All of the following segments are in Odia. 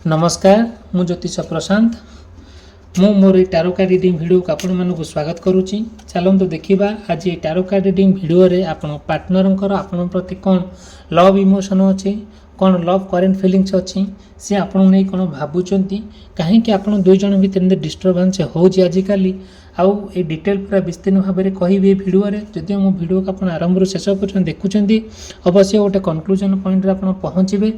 नमस्कार मु ज्योतिष प्रशांत मु मोर टारो कार्ड रीडिंग वीडियो को आपण मानक स्वागत करुच्ची। चलते देखा आज ये टारो कार्ड रीडिंग वीडियो रे आपण पार्टनर आपण प्रति कौन लव इमोशन अच्छे कौन लव करेन्ट फिलिंग्स अच्छी सी आपन नहीं कौन भावुंट कहीं आपन दुई जन भितर डिस्टर्बांस होची आजिकल आउ ए डिटेल पूरा विस्तीर्ण भाव में कहि वीडियो रे जदि मो वीडियो को आप आरंभ शेष पर्यटन देखुं अवश्य गोटे कनक्लूजन पॉइंट रे आप पहुँचे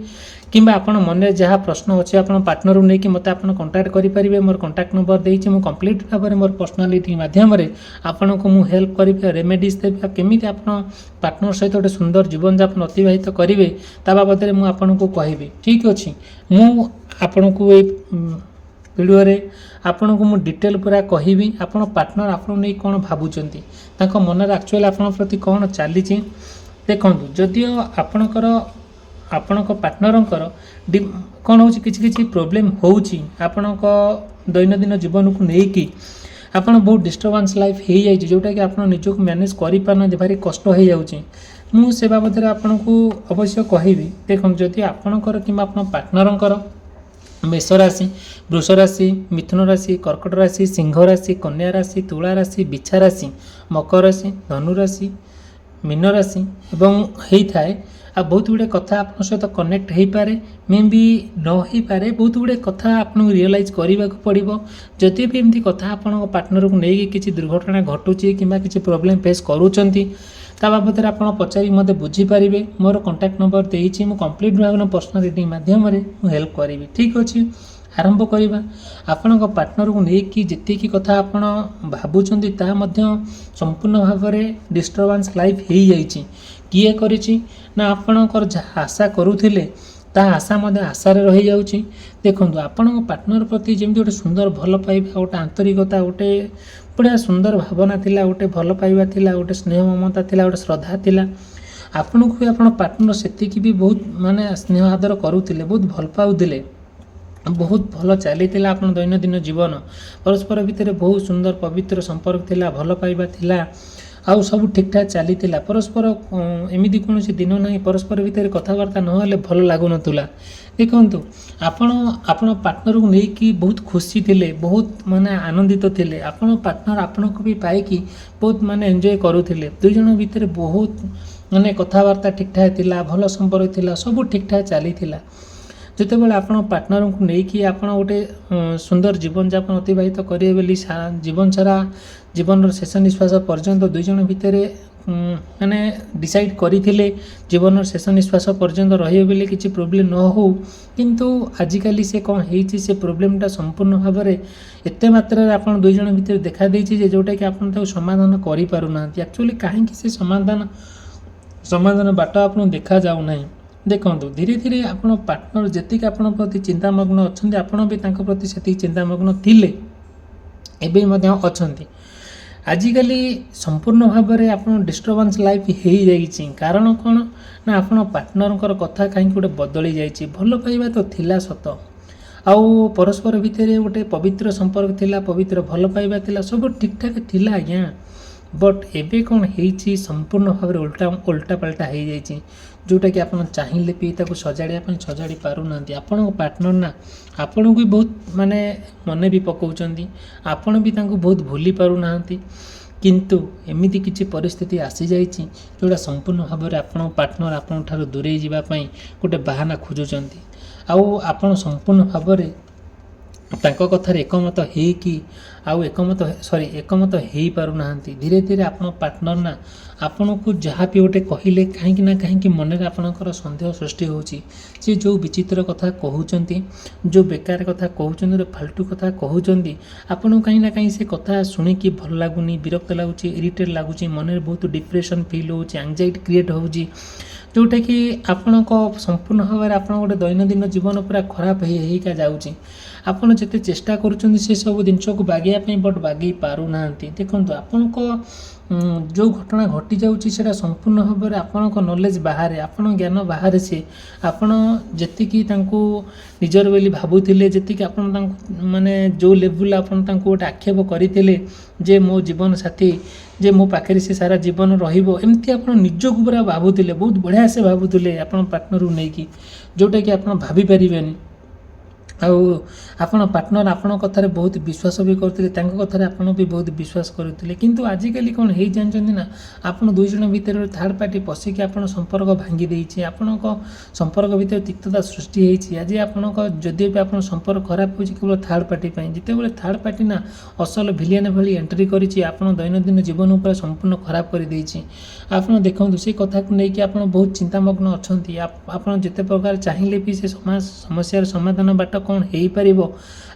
किंबा आपन मन जहाँ प्रश्न अच्छे आप पार्टनर नहीं कि मत आप कंटाक्ट करेंगे मोर कंटाक्ट नंबर देती मुझे कंप्लीट भाव में मोर पर्सनालीटी मध्यम आपन को मुझे हेल्प करी रेमेडीज देवी केमी आप पार्टनर सहित गोटे सुंदर जीवन यापन अतिवाहित करेंगे ता बाबद में मुझे को कहबी। ठीक अच्छे मु आपन को ये वीडियो रे आपन को मु डिटेल पूरा कहबी आपन पार्टनर आपन नहीं कौन भावुंट मन एक्चुअली आपन प्रति कौन चली देखो जदिओ आपणकर आपण पार्टनर कौन हो कि प्रोब्लेम होपणक दैनंदिन जीवन को लेकिन आपड़ बहुत डिस्टर्बांस लाइफ हो जाए जोटा कि आप निजक मैनेज कर भारी कष्ट हो जाऊँगी मुझे बाबद आपन को अवश्य कहबी। देखो जदि आपणकर कि पार्टनर मेष राशि वृष राशि मिथुन राशि कर्कट राशि सिंह राशि कन्या राशि तुला राशि बिछा राशि मकर राशि धनु राशि मीन राशि एवं होता है आ बहुत गुड़े कथा आप सहित कनेक्ट हो पारे मे भी न हो पारे बहुत गुड़े कथा आपको रियलाइज करने को पड़ो जदि भी एमती कथा आपण पार्टनर को लेकिन किसी दुर्घटना घटुची कि किसी प्रोब्लेम फेस करूँगी ता बाबद आप पचारि मत बुझीपारे मोर कंटाक्ट नंबर देती मुझे कंप्लीट भाव में पर्सनल रीडिंग मध्यम हेल्प करी। ठीक अच्छे आरंभ करवा आपण पार्टनर को लेकिन जी कथा आप भावुंट संपूर्ण भाव में डिस्टर्बांस लाइफ हो जाए किए करी ना आपणकर जहाँ आशा करुले ता आशा आशार रही जाऊँगी। देखो आपण पार्टनर प्रति जमी गोटे सुंदर भल पाइबा गोटे आंतरिकता गोटे बढ़िया सुंदर भावना थिला गोटे भल पाइबा थिला गोटे स्नेह ममता थिला गोटे श्रद्धा थिला आपन को भी आपण पार्टनर सेतिकी भी बहुत माने स्नेह आदर करुले बहुत भल पाउले बहुत भल चली आपन दैनंदिन जीवन परस्पर भितर बहुत सुंदर पवित्र संपर्क थिला भल पाइबा थिला आउ सब ठीक ठाक चली परस्पर एमती कौन दिन ना परस्पर भितर कथबार्ता ना भल लगुन देखु आपण पार्टनर को लेकिन बहुत खुशी थिले बहुत माने आनंदित थिले आपण पार्टनर आपण को भी पाइकी बहुत माने एंजॉय करुले दुई जन भितर बहुत माने कथबार्ता ठीक ठाक थिला भल संपर्क थिला सब ठीक ठाक चली जिते बड़े आप पार्टनर को लेकिन आप गोटे सुंदर जीवन यापन अतिवाहित करेंगे बोली जीवन सारा जीवन शेष निश्वास पर्यंत दुई जन भितर माने डिसाइड करते जीवन शेष निश्वास पर्यंत रही बोली किसी प्रोब्लेम न हो किंतु आजिकल से कौन हो से प्रोब्लेमटा संपूर्ण भाव में एत मात्रा आप दुई जन भितर देखा देछि जोटा कि आप समाधान करें एक्चुअली कहीं से समाधान बाट आप देखा जाऊना। देखो धीरे धीरे आप पार्टनर जी आप प्रति चिंतामग्न अच्छा आपण भी प्रति से चिंतामग्न थिले एवं अच्छा आजिकल संपूर्ण भाव में आप डिस्टर्बांस लाइफ हो जाइए कारण कौन ना आप पार्टनर कथा कहीं गोटे बदली जाइए भल पाइबा तो थिला सत आउ परस्पर भितर गोटे पवित्र संपर्क थिला पवित्र भल पाइबा थिला सब ठीक ठाक थिला आज्ञा बट एबे कौन होइछि संपूर्ण भाव में उल्टा पलटा हो जाइए जोटा कि आप चाहिए भी सजाड़ा सजाड़ी पारु ना आपण पार्टनर ना आपण को भी बहुत माने मन भी पकाउछंती आपण भी तांको बहुत भूली पारु ना किंतु एमिति किछि परिस्थिति आसी जाइछि जोटा संपूर्ण भाव में आपण पार्टनर आपण ठारू दूरे जीवा पई गोटे बहाना खोजुचंती आउ आपण संपूर्ण भाव में तांको कथार एकमत होइकी आउ एकमत हो पारु नाहंती धीरे धीरे आपण पार्टनर ना आपण को जहाँ भी गोटे कहले कहीं ना कहीं मन में आपणकर सन्देह सृष्टि होची से जो विचित्र कथा कहउचंती जो बेकार कथा कहउचंती फालतू कथा कहउचंती आपण कहीं ना कहीं से कथा शुणिकी भल लगुनी विरक्त लगुच इरिटेट लगुच मन में बहुत डिप्रेशन फील होची एंजाइटी क्रिएट होची जोटा कि आपण संपूर्ण भाव में आप गोटे दैनंदिन जीवन पूरा खराब होइका जाउची आपण जिते चेष्टा करुछंती से सब जिनस को बागेया बट बागे पारु नाहंती। देखंतु आपण जो घटना घटी जाउची सेटा संपूर्ण भाव में आपण नॉलेज बाहर आपण ज्ञान बाहर से आपण जेतिकी तांको निजर बोली भाबुथिले जेतिकी आपण तांको माने जो लेवल आपण तांको गोटे आक्षेप करथिले जे मो जीवन साथी जे मो पाखे से सारा जीवन रहिबो एमती आपण निजको पूरा भाबुथिले बहुत बढ़िया से भाबुथिले आपण पार्टनर को लेकिन जोटा कि आपण भाभी परिबेनी ଆଉ ଆପଣ ପାର୍ଟନର ଆପଣଙ୍କ କଥାରେ ବହୁତ ବିଶ୍ୱାସ ବି କରୁଥିଲେ, ତାଙ୍କ କଥାରେ ଆପଣ ବି ବହୁତ ବିଶ୍ୱାସ କରୁଥିଲେ। କିନ୍ତୁ ଆଜିକାଲି କ'ଣ ହେଇ ଜାଣିଛନ୍ତି ନା, ଆପଣ ଦୁଇ ଜଣ ଭିତରେ ଥାର୍ଡ଼ ପାର୍ଟି ପଶିକି ଆପଣ ସମ୍ପର୍କ ଭାଙ୍ଗି ଦେଇଛି, ଆପଣଙ୍କ ସମ୍ପର୍କ ଭିତରେ ତିକ୍ତତା ସୃଷ୍ଟି ହେଇଛି। ଆଜି ଆପଣଙ୍କ ଯଦିଓ ବି ଆପଣ ସମ୍ପର୍କ ଖରାପ ହେଉଛି କେବଳ ଥାର୍ଡ଼ ପାର୍ଟି ପାଇଁ, ଯେତେବେଳେ ଥାର୍ଡ଼ ପାର୍ଟି ନା ଅସଲ ଭିଲିଆନ ଭଳି ଏଣ୍ଟ୍ରି କରିଛି, ଆପଣ ଦୈନନ୍ଦିନ ଜୀବନ ଉପରେ ସମ୍ପୂର୍ଣ୍ଣ ଖରାପ କରିଦେଇଛି। ଆପଣ ଦେଖନ୍ତୁ ସେ କଥାକୁ ନେଇକି ଆପଣ ବହୁତ ଚିନ୍ତାମଗ୍ନ ଅଛନ୍ତି। ଆପଣ ଯେତେ ପ୍ରକାର ଚାହିଁଲେ ବି ସେ ସମସ୍ୟାର ସମାଧାନ ବାଟ କ'ଣ ହେଇପାରିବ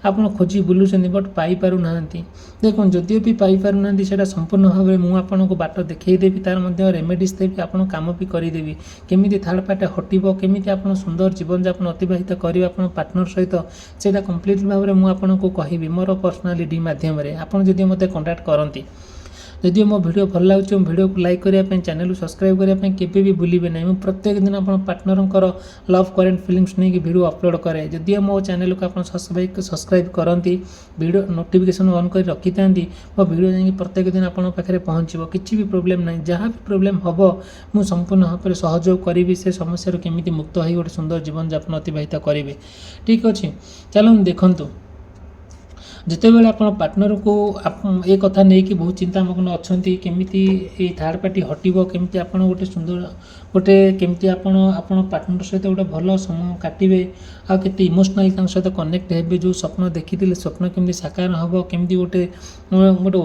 ଆପଣ ଖୋଜି ବୁଲୁଛନ୍ତି, ବଟ୍ ପାଇପାରୁନାହାନ୍ତି। ଦେଖନ୍ତୁ ଯଦିଓ ବି ପାଇପାରୁନାହାନ୍ତି, ସେଇଟା ସମ୍ପୂର୍ଣ୍ଣ ଭାବରେ ମୁଁ ଆପଣଙ୍କୁ ବାଟ ଦେଖାଇଦେବି, ତାର ମଧ୍ୟ ରେମେଡ଼ିସ୍ ଦେବି, ଆପଣ କାମ ବି କରିଦେବି। କେମିତି ଥାର୍ଡ଼ ପାର୍ଟି ହଟିବ, କେମିତି ଆପଣ ସୁନ୍ଦର ଜୀବନଯାପନ ଅତିବାହିତ କରିବେ ଆପଣ ପାର୍ଟନର ସହିତ, ସେଇଟା କମ୍ପ୍ଲିଟ୍ ଭାବରେ ମୁଁ ଆପଣଙ୍କୁ କହିବି ମୋର ପର୍ସନାଲିଟି ମାଧ୍ୟମରେ, ଆପଣ ଯଦି ମୋତେ କଣ୍ଟାକ୍ଟ କରନ୍ତି। ଯଦିଓ ମୋ ଭିଡ଼ିଓ ଭଲ ଲାଗୁଛି, ମୋ ଭିଡ଼ିଓକୁ ଲାଇକ୍ କରିବା ପାଇଁ, ଚ୍ୟାନେଲକୁ ସବସ୍କ୍ରାଇବ୍ କରିବା ପାଇଁ କେବେ ବି ଭୁଲିବେ ନାହିଁ। ମୁଁ ପ୍ରତ୍ୟେକ ଦିନ ଆପଣ ପାର୍ଟନରଙ୍କର ଲଭ୍ କରେଣ୍ଟ ଫିଲିମ୍ସ ନେଇକି ଭିଡ଼ିଓ ଅପଲୋଡ଼ କରେ। ଯଦିଓ ମୋ ଚ୍ୟାନେଲକୁ ଆପଣ ସବସ୍କ୍ରାଇବ୍ କରନ୍ତି, ଭିଡ଼ିଓ ନୋଟିଫିକେସନ୍ ଅନ୍ କରି ରଖିଥାନ୍ତି, ମୋ ଭିଡ଼ିଓ ଯାଇକି ପ୍ରତ୍ୟେକ ଦିନ ଆପଣଙ୍କ ପାଖରେ ପହଞ୍ଚିବ। କିଛି ବି ପ୍ରୋବ୍ଲେମ୍ ନାହିଁ, ଯାହା ବି ପ୍ରୋବ୍ଲେମ୍ ହେବ ମୁଁ ସମ୍ପୂର୍ଣ୍ଣ ଭାବରେ ସହଯୋଗ କରିବି, ସେ ସମସ୍ୟାରୁ କେମିତି ମୁକ୍ତ ହୋଇ ଗୋଟେ ସୁନ୍ଦର ଜୀବନଯାପନ ଅତିବାହିତ କରିବେ। ଠିକ୍ ଅଛି, ଚାଲନ୍ତୁ ଦେଖନ୍ତୁ। ଯେତେବେଳେ ଆପଣ ପାର୍ଟନରକୁ ଏ କଥା ନେଇକି ବହୁତ ଚିନ୍ତାମଗ୍ନ ଅଛନ୍ତି, କେମିତି ଏଇ ଥାର୍ଡ଼ ପାର୍ଟି ହଟିବ, କେମିତି ଆପଣ ଗୋଟେ ସୁନ୍ଦର କେମିତି ଆପଣ ପାର୍ଟନର ସହିତ ଗୋଟେ ଭଲ ସମୟ କାଟିବେ, ଆଉ କେତେ ଇମୋସନାଲି ତାଙ୍କ ସହିତ କନେକ୍ଟ ହେବେ, ଯେଉଁ ସ୍ୱପ୍ନ ଦେଖିଥିଲେ ସ୍ୱପ୍ନ କେମିତି ସାକାର ହେବ, କେମିତି ଗୋଟେ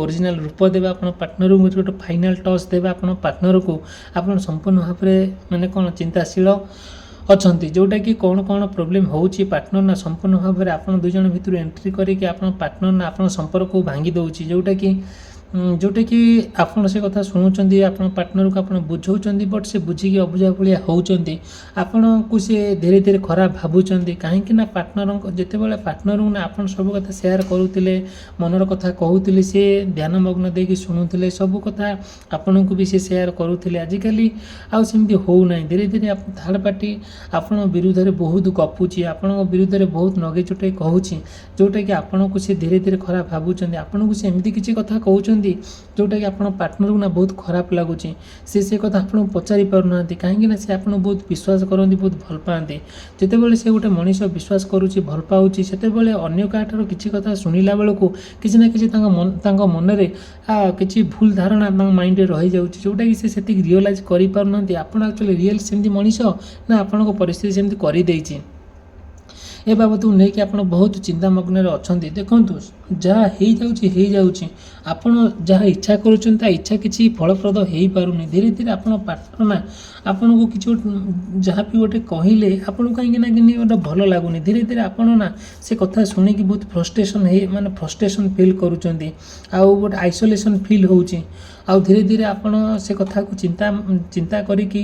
ଓରିଜିନାଲ ରୂପ ଦେବେ ଆପଣ ପାର୍ଟନରକୁ, ଗୋଟେ ଫାଇନାଲ୍ ଟଚ୍ ଦେବେ ଆପଣ ପାର୍ଟନରକୁ, ଆପଣ ସମ୍ପୂର୍ଣ୍ଣ ଭାବରେ ମାନେ କ'ଣ ଚିନ୍ତାଶୀଳ ଅଛନ୍ତି। ଯେଉଁଟାକି କ'ଣ ପ୍ରୋବ୍ଲେମ୍ ହେଉଛି ପାର୍ଟନର ନା ସମ୍ପୂର୍ଣ୍ଣ ଭାବରେ ଆପଣ ଦୁଇ ଜଣ ଭିତରୁ ଏଣ୍ଟ୍ରି କରିକି ଆପଣ ପାର୍ଟନର ନା ଆପଣ ସମ୍ପର୍କକୁ ଭାଙ୍ଗି ଦେଉଛି। ଯେଉଁଟାକି ଆପଣ ସେ କଥା ଶୁଣୁଛନ୍ତି, ଆପଣ ପାର୍ଟନରକୁ ଆପଣ ବୁଝାଉଛନ୍ତି, ବଟ୍ ସେ ବୁଝିକି ଅବୁଝା ଭଳିଆ ହେଉଛନ୍ତି, ଆପଣଙ୍କୁ ସେ ଧୀରେ ଧୀରେ ଖରାପ ଭାବୁଛନ୍ତି। କାହିଁକି ନା ଯେତେବେଳେ ପାର୍ଟନରକୁ ନା ଆପଣ ସବୁ କଥା ସେୟାର କରୁଥିଲେ, ମନର କଥା କହୁଥିଲେ, ସେ ଧ୍ୟାନମଗ୍ନ ଦେଇକି ଶୁଣୁଥିଲେ, ସବୁ କଥା ଆପଣଙ୍କୁ ବି ସେ ସେୟାର କରୁଥିଲେ। ଆଜିକାଲି ଆଉ ସେମିତି ହେଉନାହିଁ। ଧୀରେ ଧୀରେ ଥାର୍ଡ଼ ପାର୍ଟି ଆପଣଙ୍କ ବିରୁଦ୍ଧରେ ବହୁତ ଗପୁଛି, ଆପଣଙ୍କ ବିରୁଦ୍ଧରେ ବହୁତ ନଗେଇ ଚୁଟେଇ କହୁଛି, ଯେଉଁଟାକି ଆପଣଙ୍କୁ ସେ ଧୀରେ ଧୀରେ ଖରାପ ଭାବୁଛନ୍ତି। ଆପଣଙ୍କୁ ସେ ଏମିତି କିଛି କଥା କହୁଛନ୍ତି ଯେଉଁଟାକି ଆପଣ ପାର୍ଟନରକୁ ନା ବହୁତ ଖରାପ ଲାଗୁଛି। ସେ କଥା ଆପଣଙ୍କୁ ପଚାରି ପାରୁନାହାନ୍ତି, କାହିଁକି ନା ସେ ଆପଣଙ୍କୁ ବହୁତ ବିଶ୍ୱାସ କରନ୍ତି, ବହୁତ ଭଲ ପାଆନ୍ତି। ଯେତେବେଳେ ସେ ଗୋଟେ ମଣିଷ ବିଶ୍ୱାସ କରୁଛି, ଭଲ ପାଉଛି, ସେତେବେଳେ ଅନ୍ୟ କାହାଠାରୁ କିଛି କଥା ଶୁଣିଲା ବେଳକୁ କିଛି ନା କିଛି ତାଙ୍କ ମନରେ କିଛି ଭୁଲ ଧାରଣା ତାଙ୍କ ମାଇଣ୍ଡରେ ରହିଯାଉଛି, ଯେଉଁଟାକି ସେ ସେତିକି ରିଅଲାଇଜ୍ କରିପାରୁନାହାନ୍ତି ଆପଣ ଆକ୍ଚୁଆଲି ରିଏଲ୍ ସେମିତି ମଣିଷ ନା ଆପଣଙ୍କ ପରିସ୍ଥିତି ସେମିତି କରିଦେଇଛି। ଏ ବାବଦକୁ ନେଇକି ଆପଣ ବହୁତ ଚିନ୍ତାମଗ୍ନରେ ଅଛନ୍ତି। ଦେଖନ୍ତୁ ଯାହା ହେଇଯାଉଛି, ଆପଣ ଯାହା ଇଚ୍ଛା କରୁଛନ୍ତି ତା ଇଚ୍ଛା କିଛି ଫଳପ୍ରଦ ହେଇପାରୁନି। ଧୀରେ ଧୀରେ ଆପଣ ପାର୍ଟନର ନା ଆପଣଙ୍କୁ କିଛି ଯାହା ବି ଗୋଟେ କହିଲେ ଆପଣଙ୍କୁ କାହିଁକି ନା ଗୋଟେ ଭଲ ଲାଗୁନି। ଧୀରେ ଧୀରେ ଆପଣ ନା ସେ କଥା ଶୁଣିକି ବହୁତ ଫ୍ରଷ୍ଟ୍ରେସନ୍ ଫିଲ୍ କରୁଛନ୍ତି, ଆଉ ଗୋଟେ ଆଇସୋଲେସନ୍ ଫିଲ୍ ହେଉଛି। ଆଉ ଧୀରେ ଧୀରେ ଆପଣ ସେ କଥାକୁ ଚିନ୍ତା କରିକି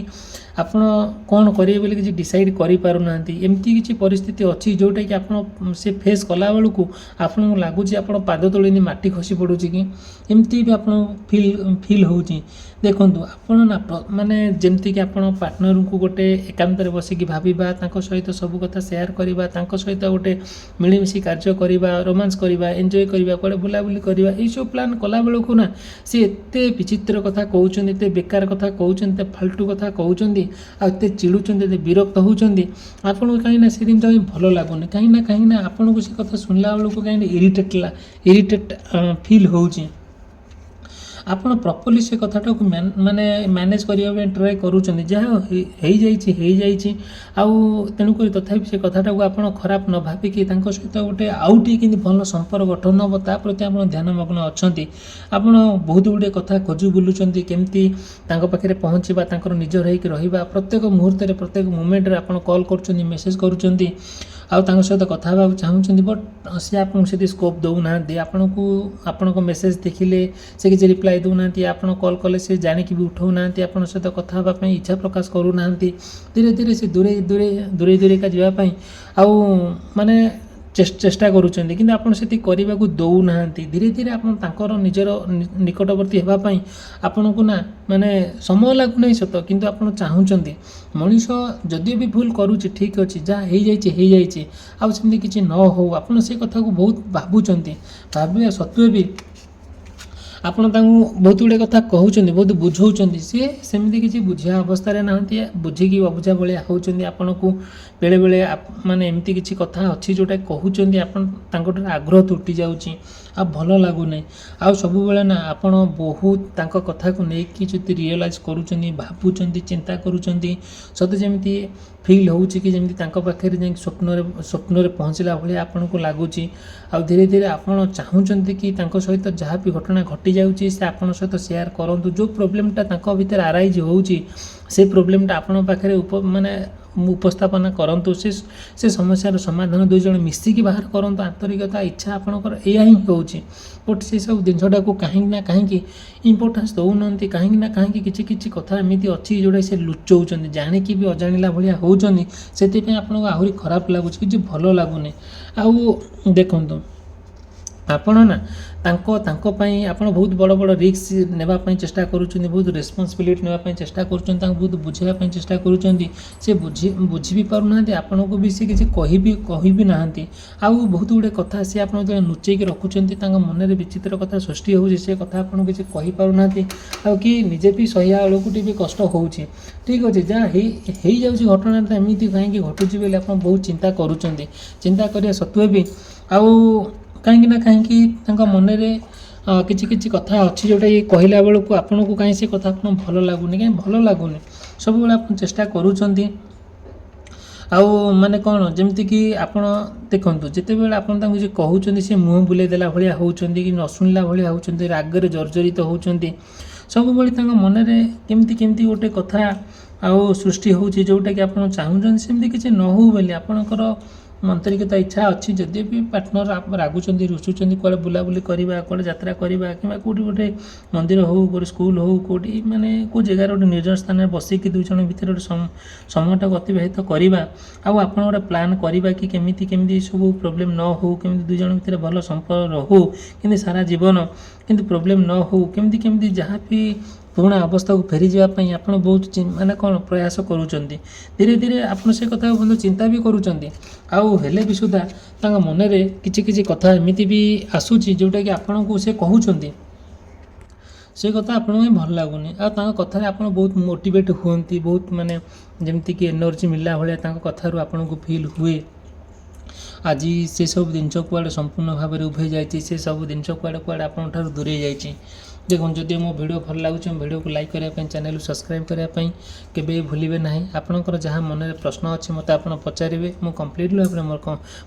ଆପଣ କ'ଣ କରିବେ ବୋଲି କିଛି ଡିସାଇଡ଼୍ କରିପାରୁନାହାନ୍ତି। ଏମିତି କିଛି ପରିସ୍ଥିତି ଅଛି ଯେଉଁଟାକି ଆପଣ ସେ ଫେସ୍ କଲାବେଳକୁ ଆପଣଙ୍କୁ ଲାଗୁଛି ଆପଣ ପାଦ ତଳେ ମାଟି ଖସି ପଡ଼ୁଛି କି, ଏମିତି ବି ଆପଣଙ୍କୁ ଫିଲ୍ ହେଉଛି। ଦେଖନ୍ତୁ ଆପଣ ନା ଯେମିତିକି ଆପଣ ପାର୍ଟନରଙ୍କୁ ଗୋଟେ ଏକାନ୍ତରେ ବସିକି ଭାବିବା, ତାଙ୍କ ସହିତ ସବୁ କଥା ସେୟାର କରିବା, ତାଙ୍କ ସହିତ ଗୋଟେ ମିଳିମିଶି କାର୍ଯ୍ୟ କରିବା, ରୋମାନ୍ସ କରିବା, ଏନ୍ଜୟ କରିବା, କୁଆଡ଼େ ବୁଲାବୁଲି କରିବା, ଏଇସବୁ ପ୍ଲାନ୍ କଲାବେଳକୁ ନା ସେ ଏତେ ବିଚିତ୍ର କଥା କହୁଛନ୍ତି, ଏତେ ବେକାର କଥା କହୁଛନ୍ତି, ଏତେ ଫାଲତୁ କଥା କହୁଛନ୍ତି, ଆଉ ଏତେ ଚିଡ଼ୁଛନ୍ତି, ଏତେ ବିରକ୍ତ ହେଉଛନ୍ତି। ଆପଣଙ୍କୁ କାହିଁକି ନା ସେ ଜିନିଷ ଭଲ ଲାଗୁନି, କାହିଁକି ନା ଆପଣଙ୍କୁ ସେ କଥା ଶୁଣିଲା ବେଳକୁ କାହିଁକି ଇରିଟେଟ୍ ଫିଲ୍ ହେଉଛି। ଆପଣ ପ୍ରପର୍ଲି ସେ କଥାଟାକୁ ମ୍ୟାନେଜ୍ କରିବା ପାଇଁ ଟ୍ରାଏ କରୁଛନ୍ତି, ଯାହା ହେଇଯାଇଛି, ଆଉ ତେଣୁକରି ତଥାପି ସେ କଥାଟାକୁ ଆପଣ ଖରାପ ନ ଭାବିକି ତାଙ୍କ ସହିତ ଗୋଟେ ଆଉ ଟିକେ କେମିତି ଭଲ ସମ୍ପର୍କ ଗଠନ ହେବ ତା ପ୍ରତି ଆପଣ ଧ୍ୟାନମଗ୍ନ ଅଛନ୍ତି। ଆପଣ ବହୁତ ଗୁଡ଼ିଏ କଥା ଖୋଜି ବୁଲୁଛନ୍ତି, କେମିତି ତାଙ୍କ ପାଖରେ ପହଞ୍ଚିବା, ତାଙ୍କର ନିଜର ହେଇକି ରହିବା। ପ୍ରତ୍ୟେକ ମୁହୂର୍ତ୍ତରେ, ପ୍ରତ୍ୟେକ ମୋମେଣ୍ଟରେ ଆପଣ କଲ୍ କରୁଛନ୍ତି, ମେସେଜ୍ କରୁଛନ୍ତି, ଆଉ ତାଙ୍କ ସହିତ କଥା ହେବାକୁ ଚାହୁଁଛନ୍ତି, ବଟ୍ ସେ ଆପଣଙ୍କୁ ସେଠି ସ୍କୋପ୍ ଦେଉନାହାନ୍ତି। ଆପଣଙ୍କ ମେସେଜ୍ ଦେଖିଲେ ସେ କିଛି ରିପ୍ଲାଏ ଦେଉନାହାନ୍ତି, ଆପଣ କଲ୍ କଲେ ସେ ଜାଣିକି ବି ଉଠାଉନାହାନ୍ତି, ଆପଣଙ୍କ ସହିତ କଥା ହେବା ପାଇଁ ଇଚ୍ଛା ପ୍ରକାଶ କରୁନାହାନ୍ତି। ଧୀରେ ଧୀରେ ସେ ଦୂରେଇକା ଯିବା ପାଇଁ ଆଉ ଚେଷ୍ଟା କରୁଛନ୍ତି, କିନ୍ତୁ ଆପଣ ସେତିକି କରିବାକୁ ଦେଉନାହାନ୍ତି। ଧୀରେ ଧୀରେ ଆପଣ ତାଙ୍କର ନିଜର ନିକଟବର୍ତ୍ତୀ ହେବା ପାଇଁ ଆପଣଙ୍କୁ ନା ସମୟ ଲାଗୁନାହିଁ ସତ, କିନ୍ତୁ ଆପଣ ଚାହୁଁଛନ୍ତି। ମଣିଷ ଯଦିଓ ବି ଭୁଲ କରୁଛି, ଠିକ୍ ଅଛି, ଯାହା ହେଇଯାଇଛି, ଆଉ ସେମିତି କିଛି ନ ହେଉ, ଆପଣ ସେ କଥାକୁ ବହୁତ ଭାବୁଛନ୍ତି। ଭାବିବା ସତ୍ତ୍ୱେ ବି ଆପଣ ତାଙ୍କୁ ବହୁତ ଗୁଡ଼ିଏ କଥା କହୁଛନ୍ତି, ବହୁତ ବୁଝାଉଛନ୍ତି, ସିଏ ସେମିତି କିଛି ବୁଝିବା ଅବସ୍ଥାରେ ନାହାନ୍ତି, ବୁଝିକି ଅବୁଝା ଭଳିଆ ହେଉଛନ୍ତି। ଆପଣଙ୍କୁ ବେଳେବେଳେ ମାନେ ଏମିତି କିଛି କଥା ଅଛି ଯେଉଁଟା କହୁଛନ୍ତି, ଆପଣ ତାଙ୍କଠାରୁ ଆଗ୍ରହ ତୁଟି ଯାଉଛି, ଆଉ ଭଲ ଲାଗୁନାହିଁ। ଆଉ ସବୁବେଳେ ନା ଆପଣ ବହୁତ ତାଙ୍କ କଥାକୁ ନେଇକି ଯଦି ରିଏଲାଇଜ୍ କରୁଛନ୍ତି, ଭାବୁଛନ୍ତି, ଚିନ୍ତା କରୁଛନ୍ତି, ସତେ ଯେମିତି ଫିଲ୍ ହେଉଛି କି ଯେମିତି ତାଙ୍କ ପାଖରେ ଯାଇକି ସ୍ୱପ୍ନରେ ପହଞ୍ଚିଲା ଭଳିଆ ଆପଣଙ୍କୁ ଲାଗୁଛି। ଆଉ ଧୀରେ ଧୀରେ ଆପଣ ଚାହୁଁଛନ୍ତି କି ତାଙ୍କ ସହିତ ଯାହା ବି ଘଟଣା ଘଟିଯାଉଛି ସେ ଆପଣଙ୍କ ସହିତ ସେୟାର କରନ୍ତୁ। ଯେଉଁ ପ୍ରୋବ୍ଲେମ୍ଟା ତାଙ୍କ ଭିତରେ ଆରାଇଜ୍ ହେଉଛି, ସେ ପ୍ରୋବ୍ଲେମ୍ଟା ଆପଣଙ୍କ ପାଖରେ ଉପସ୍ଥାପନା କରନ୍ତୁ। ସେ ସମସ୍ୟାର ସମାଧାନ ଦୁଇ ଜଣ ମିଶିକି ବାହାର କରନ୍ତୁ। ଆନ୍ତରିକତା ଇଚ୍ଛା ଆପଣଙ୍କର ଏଇଆ ହିଁ ହେଉଛି। ବଟ୍ ସେସବୁ ଜିନିଷଟାକୁ କାହିଁକି ନା କାହିଁକି ଇମ୍ପୋର୍ଟାନ୍ସ ଦେଉନାହାନ୍ତି, କାହିଁକି ନା କାହିଁକି କିଛି କିଛି କଥା ଏମିତି ଅଛି ଯେଉଁଟା ସେ ଲୁଚଉଛନ୍ତି, ଜାଣିକି ବି ଅଜାଣିଲା ଭଳିଆ ହେଉଛନ୍ତି। ସେଥିପାଇଁ ଆପଣଙ୍କୁ ଆହୁରି ଖରାପ ଲାଗୁଛି, କିଛି ଭଲ ଲାଗୁନି। ଆଉ ଦେଖନ୍ତୁ, ଆପଣ ନା ତାଙ୍କ ପାଇଁ ଆପଣ ବହୁତ ବଡ଼ ବଡ଼ ରିସ୍କ ନେବା ପାଇଁ ଚେଷ୍ଟା କରୁଛନ୍ତି, ବହୁତ ରେସ୍ପନ୍ସିବିଲିଟି ନେବା ପାଇଁ ଚେଷ୍ଟା କରୁଛନ୍ତି, ତାଙ୍କୁ ବହୁତ ବୁଝାଇବା ପାଇଁ ଚେଷ୍ଟା କରୁଛନ୍ତି। ସେ ବୁଝି ବି ପାରୁନାହାନ୍ତି, ଆପଣଙ୍କୁ ବି ସେ କିଛି କହିବି ନାହାନ୍ତି। ଆଉ ବହୁତ ଗୁଡ଼ିଏ କଥା ସେ ଆପଣ ଯେତେବେଳେ ଲୁଚେଇକି ରଖୁଛନ୍ତି, ତାଙ୍କ ମନରେ ବିଚିତ୍ର କଥା ସୃଷ୍ଟି ହେଉଛି, ସେ କଥା ଆପଣ କିଛି କହିପାରୁନାହାନ୍ତି। ଆଉ କି ନିଜେ ବି ସହିବା ବେଳକୁ ଟିକେ କଷ୍ଟ ହେଉଛି। ଠିକ୍ ଅଛି, ଯାହା ହେଇଯାଉଛି ଘଟଣାଟା ଏମିତି କାହିଁକି ଘଟୁଛି ବୋଲି ଆପଣ ବହୁତ ଚିନ୍ତା କରୁଛନ୍ତି। ଚିନ୍ତା କରିବା ସତ୍ତ୍ୱେ ବି ଆଉ କାହିଁକି ନା କାହିଁକି ତାଙ୍କ ମନରେ କିଛି କିଛି କଥା ଅଛି ଯେଉଁଟାକି କହିଲା ବେଳକୁ ଆପଣଙ୍କୁ କାହିଁ ସେ କଥା ଆପଣ ଭଲ ଲାଗୁନି। କାହିଁ ଭଲ ଲାଗୁନି, ସବୁବେଳେ ଆପଣ ଚେଷ୍ଟା କରୁଛନ୍ତି। ଆଉ ମାନେ କ'ଣ, ଯେମିତିକି ଆପଣ ଦେଖନ୍ତୁ, ଯେତେବେଳେ ଆପଣ ତାଙ୍କୁ କିଛି କହୁଛନ୍ତି ସେ ମୁହଁ ବୁଲେଇ ଦେଲା ଭଳିଆ ହେଉଛନ୍ତି, କି ନ ଶୁଣିଲା ଭଳିଆ ହେଉଛନ୍ତି, ରାଗରେ ଜର୍ଜରିତ ହେଉଛନ୍ତି। ସବୁବେଳେ ତାଙ୍କ ମନରେ କେମିତି ଗୋଟେ କଥା ଆଉ ସୃଷ୍ଟି ହେଉଛି ଯେଉଁଟାକି ଆପଣ ଚାହୁଁଛନ୍ତି ସେମିତି କିଛି ନ ହେଉ ବୋଲି ଆପଣଙ୍କର ଆନ୍ତରିକତା ଇଚ୍ଛା ଅଛି। ଯଦି ବି ପାର୍ଟନର ରାଗୁଛନ୍ତି, ରୁଷୁଛନ୍ତି, କୁଆଡ଼େ ବୁଲାବୁଲି କରିବା, କୁଆଡ଼େ ଯାତ୍ରା କରିବା, କିମ୍ବା କେଉଁଠି ଗୋଟେ ମନ୍ଦିର ହେଉ, ଗୋଟେ ସ୍କୁଲ ହେଉ, କେଉଁଠି ମାନେ କେଉଁ ଜାଗାରେ ଗୋଟେ ନିର୍ଜନ ସ୍ଥାନରେ ବସିକି ଦୁଇ ଜଣ ଭିତରେ ଗୋଟେ ସମୟଟାକୁ ଅତିବାହିତ କରିବା। ଆଉ ଆପଣ ଗୋଟେ ପ୍ଲାନ୍ କରିବା କି କେମିତି ସବୁ ପ୍ରୋବ୍ଲେମ୍ ନ ହେଉ, କେମିତି ଦୁଇ ଜଣ ଭିତରେ ଭଲ ସମ୍ପର୍କ ରହୁ, କେମିତି ସାରା ଜୀବନ କିନ୍ତୁ ପ୍ରୋବ୍ଲେମ୍ ନ ହେଉ, କେମିତି ଯାହା ବି ପୁରୁଣା ଅବସ୍ଥାକୁ ଫେରିଯିବା ପାଇଁ ଆପଣ ବହୁତ ମାନେ କ'ଣ ପ୍ରୟାସ କରୁଛନ୍ତି। ଧୀରେ ଧୀରେ ଆପଣ ସେ କଥାକୁ ବହୁତ ଚିନ୍ତା ବି କରୁଛନ୍ତି। ଆଉ ହେଲେ ବି ସୁଦ୍ଧା ତାଙ୍କ ମନରେ କିଛି କଥା ଏମିତି ବି ଆସୁଛି ଯେଉଁଟାକି ଆପଣଙ୍କୁ ସେ କହୁଛନ୍ତି, ସେ କଥା ଆପଣଙ୍କୁ ହିଁ ଭଲ ଲାଗୁନି। ଆଉ ତାଙ୍କ କଥାରେ ଆପଣ ବହୁତ ମୋଟିଭେଟ୍ ହୁଅନ୍ତି, ବହୁତ ମାନେ ଯେମିତିକି ଏନର୍ଜି ମିଳିଲା ଭଳିଆ ତାଙ୍କ କଥାରୁ ଆପଣଙ୍କୁ ଫିଲ୍ ହୁଏ। ଆଜି ସେସବୁ ଜିନିଷ କୁଆଡ଼େ ସମ୍ପୂର୍ଣ୍ଣ ଭାବରେ ଉଭେଇ ଯାଇଛି, ସେସବୁ ଜିନିଷ କୁଆଡ଼େ ଆପଣଙ୍କଠାରୁ ଦୂରେଇ ଯାଇଛି। ଦେଖନ୍ତୁ, ଯଦି ମୋ ଭିଡ଼ିଓ ଭଲ ଲାଗୁଛି, ମୋ ଭିଡ଼ିଓକୁ ଲାଇକ୍ କରିବା ପାଇଁ, ଚ୍ୟାନେଲକୁ ସବସ୍କ୍ରାଇବ୍ କରିବା ପାଇଁ କେବେ ଭୁଲିବେ ନାହିଁ। ଆପଣଙ୍କର ଯାହା ମନରେ ପ୍ରଶ୍ନ ଅଛି ମୋତେ ଆପଣ ପଚାରିବେ, ମୁଁ କମ୍ପ୍ଲିଟଲି ଭାବରେ ମୋର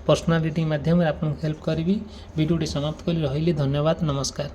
ପର୍ସନାଲିଟି ମାଧ୍ୟମରେ ଆପଣଙ୍କୁ ହେଲ୍ପ କରିବି। ଭିଡ଼ିଓଟି ସମାପ୍ତ କରି ରହିଲି, ଧନ୍ୟବାଦ, ନମସ୍କାର।